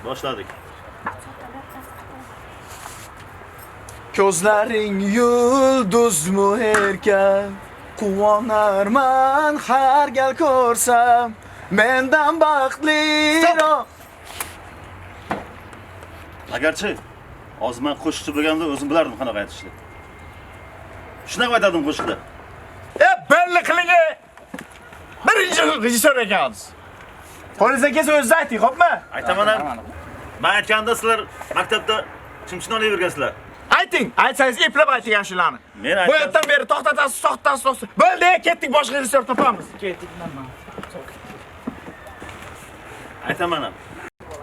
Boshladik. Ko'zlaring yulduzmu erkan, quvonarman har gal ko'rsam, mendan baxtliroq. Agarchi hozir men qo'shiqchi bo'lganda o'zim bilardim qanaqa aytishni. Shunaqa aytadim qo'shiqda. Belli qiling. Birinchi rejissor ekansiz. Qo'lingiz kelsa o'zingiz ayting, xo'pmi? Aytaman ham. Men aytganda sizlar maktabda chimchina olayvergansizlar. Ayting, aytsangiz eplab ayting ashulani. Men Bu yerdan beri to'xtatasiz, to'xtatasiz. Bo'ldi, ketdik, boshqa rejissor topamiz. Ketdik, nima? Aytaman ham.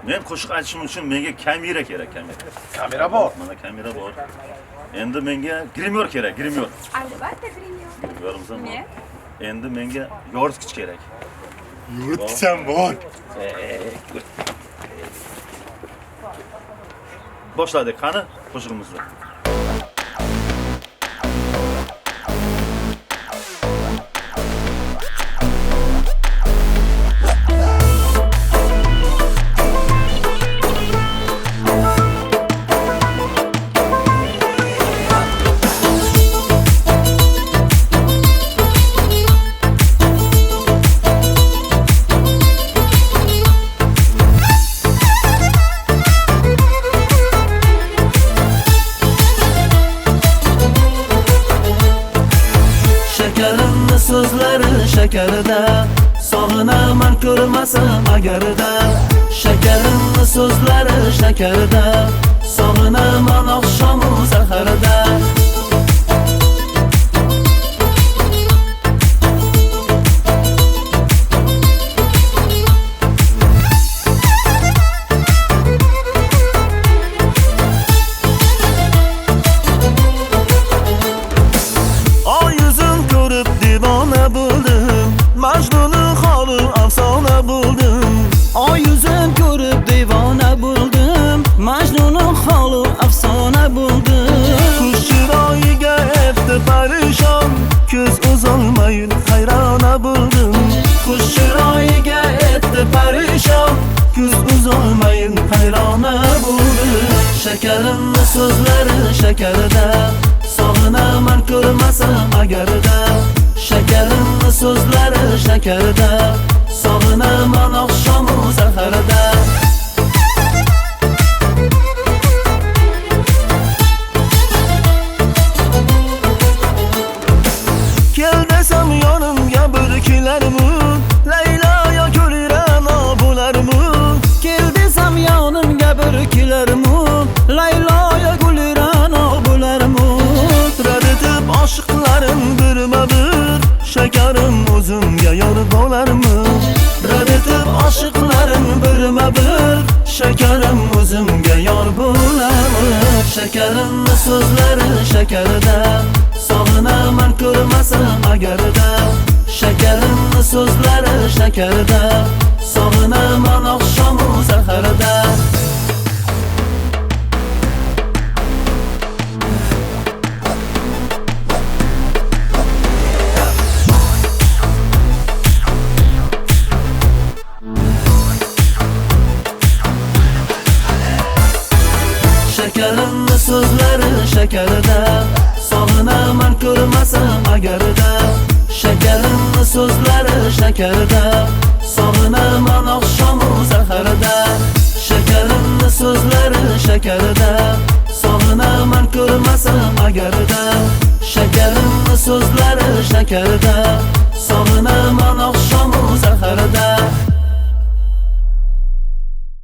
Men qo'shiq aytishim uchun menga kamera kerak, kamera. Kamera bor. Mana kamera bor. Endi menga grimyor kerak, grimyor. Albatta, grimyor. Grimyorimiz bor. Endi menga yoritgich kerak. Yoritgicham bor. Boshladik, qani qo'shig'imizni. So'zlari shakarida sog'inaman ko'rmasam agarda shakarimni so'zlari shakarida sog'inaman oqshomu saharda Majnun'un hali afsona buldum. Oy yuzin ko'rib devona buldum. Majnun'un hali afsona buldum. Kush chiroyiga etdi parishon, ko'z uzolmayin hayrona buldum. Kush chiroyiga etdi parishon, ko'z uzolmayin hayrona buldum. Shakarimni so'zlari shakarida, sog'inaman ko'rmasam agarda. Shakarimni so'zlari shakarida, sog'inaman oqshomu saharda. Kel desam yonimga bir kelarmi? Laylo yo Gulrano bo'larmi? Kel desam yonimga bir kelarmi? Laylo yo Gulrano bo'larmi? Turar etib oshiqlarim birma-bir, shakarim o'zimga yor bo'larmi? Rad etib oshiqlarim birma-bir, shakarim o'zimga yor bo'larmi? Shakarimni so'zlari shakarida, sog'inaman ko'rmasam agarda. Shakarimni so'zlari shakarida, sog'inaman oqshomu saharda. Shakarimni so'zlari shakarida, sog'inaman ko'rmasam agarda. Shakarimni so'zlari shakarida, sog'inaman oqshomu saharda. Shakarimni so'zlari shakarida, sog'inaman ko'rmasam agarda. Shakarimni so'zlari shakarida, sog'inaman